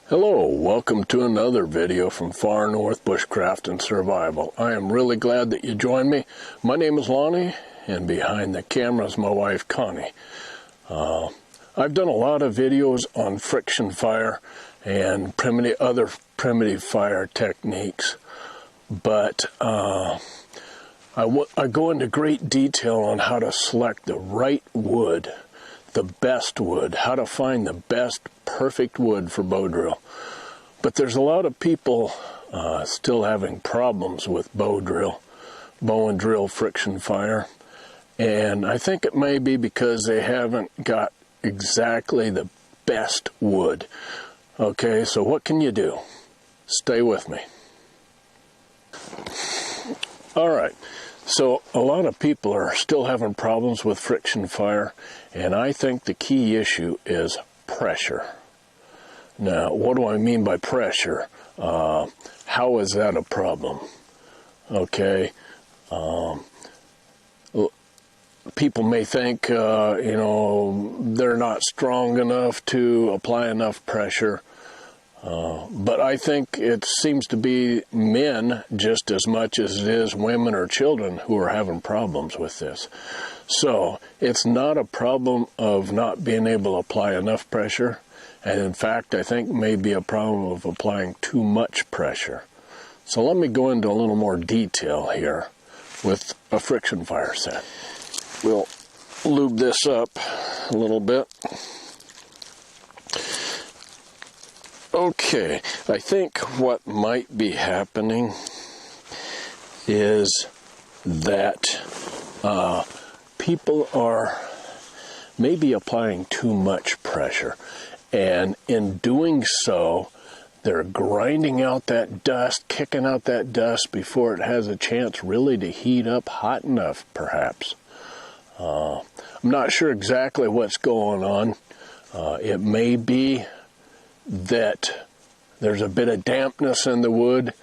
Hello, welcome to another video from Far North Bushcraft and Survival. I am really glad that you joined me. My name is Lonnie, and behind the camera is my wife, Connie. I've done a lot of videos on friction fire and other primitive fire techniques, but I go into great detail on how to select the right wood, the best wood, how to find the best perfect wood for bow drill. But there's a lot of people still having problems with bow and drill friction fire, and I think it may be because they haven't got exactly the best wood. Okay, so what can you do? Stay with me. Alright, so a lot of people are still having problems with friction fire, and I think the key issue is pressure. Now, what do I mean by pressure? How is that a problem? Okay, people may think, they're not strong enough to apply enough pressure, but I think it seems to be men just as much as it is women or children who are having problems with this. So it's not a problem of not being able to apply enough pressure, and in fact I think maybe a problem of applying too much pressure. So let me go into a little more detail here with a friction fire set. We'll lube this up a little bit. Okay, I think what might be happening is that people are maybe applying too much pressure, and in doing so they're grinding out that dust, kicking out that dust before it has a chance really to heat up hot enough, perhaps. I'm not sure exactly what's going on. It may be that there's a bit of dampness in the wood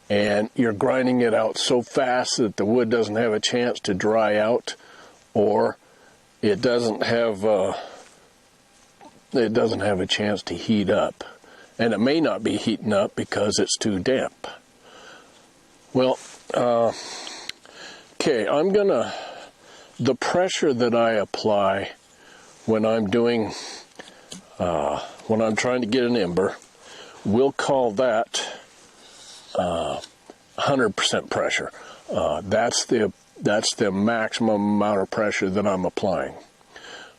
and you're grinding it out so fast that the wood doesn't have a chance to dry out, or it doesn't have a chance to heat up, and it may not be heating up because it's too damp. Well, okay, the pressure that I apply when I'm doing, when I'm trying to get an ember, we'll call that 100% pressure. That's the maximum amount of pressure that I'm applying.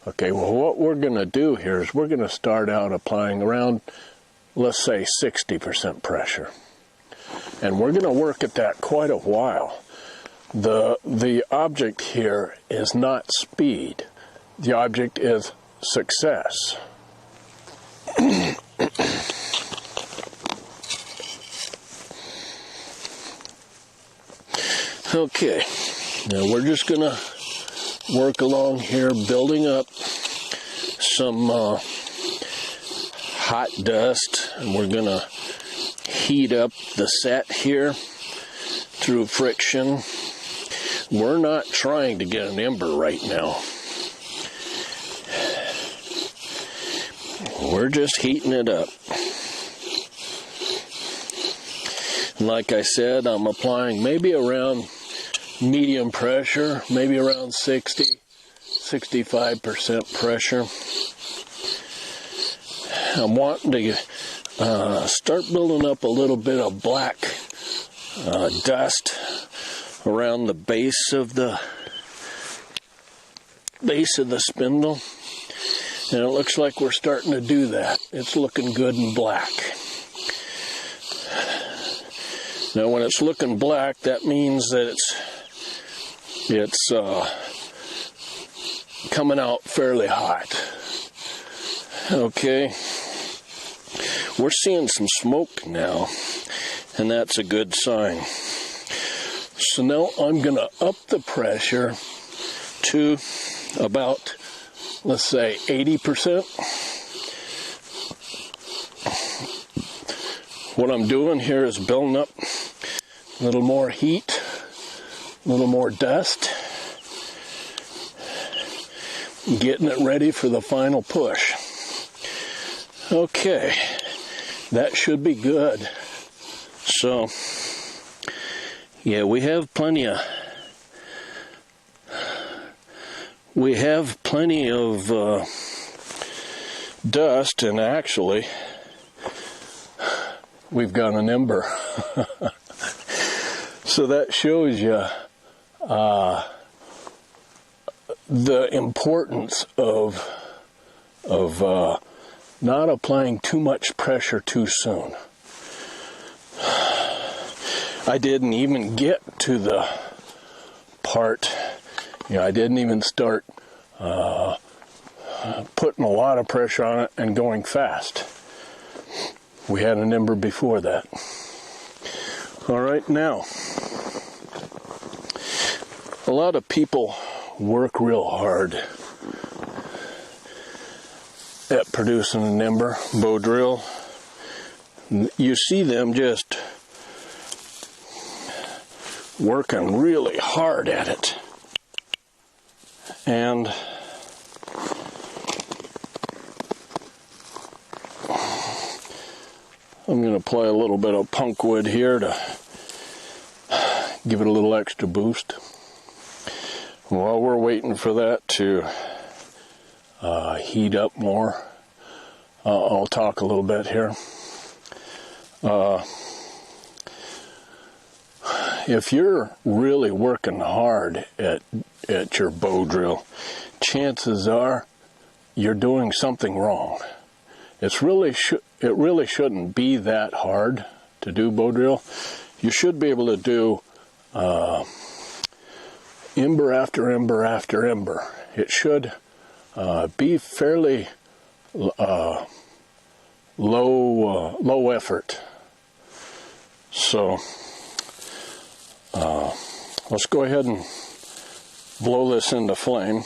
Okay, well, what we're going to do here is we're going to start out applying around, let's say, 60% pressure. And we're going to work at that quite a while. The object here is not speed. The object is success. Okay, now we're just going to work along here, building up some hot dust, and we're going to heat up the set here through friction. We're not trying to get an ember right now. We're just heating it up. Like I said, I'm applying maybe around medium pressure, maybe around 65% pressure. I'm wanting to start building up a little bit of black dust around the base of the spindle, and it looks like we're starting to do that. It's looking good and black. Now when it's looking black, that means that it's coming out fairly hot. Okay, we're seeing some smoke now, and that's a good sign. So now I'm going to up the pressure to about, let's say, 80%. What I'm doing here is building up a little more heat, a little more dust, getting it ready for the final push. Okay, that should be good. So, yeah, we have plenty of dust, and actually we've got an ember. So that shows you the importance of not applying too much pressure too soon. I didn't even get to the part, I didn't even start putting a lot of pressure on it and going fast. We had an ember before that. All right, now, a lot of people work real hard at producing an ember bow drill. You see them just working really hard at it. And I'm going to apply a little bit of punk wood here to give it a little extra boost. While we're waiting for that to heat up more, I'll talk a little bit here. If you're really working hard at your bow drill, chances are you're doing something wrong. It really shouldn't be that hard to do bow drill. You should be able to do ember after ember after ember. It should be fairly low effort. So let's go ahead and blow this into flame.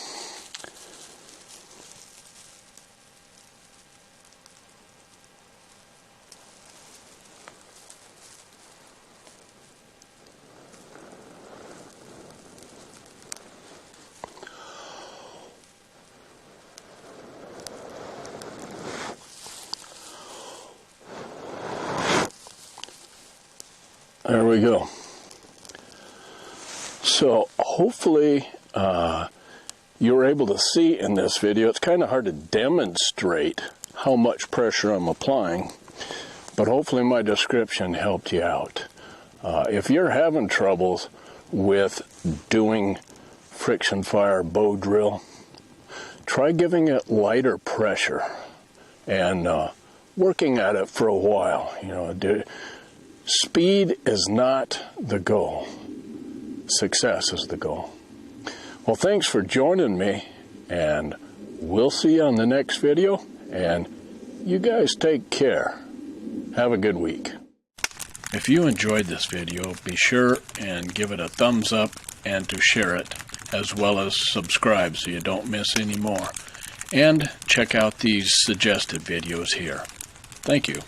There we go. So hopefully you're able to see in this video. It's kind of hard to demonstrate how much pressure I'm applying, but hopefully my description helped you out. If you're having troubles with doing friction fire bow drill, try giving it lighter pressure and working at it for a while. Speed is not the goal. Success is the goal. Well, thanks for joining me, and we'll see you on the next video, and you guys take care. Have a good week. If you enjoyed this video, be sure and give it a thumbs up and to share it, as well as subscribe so you don't miss any more. And check out these suggested videos here. Thank you.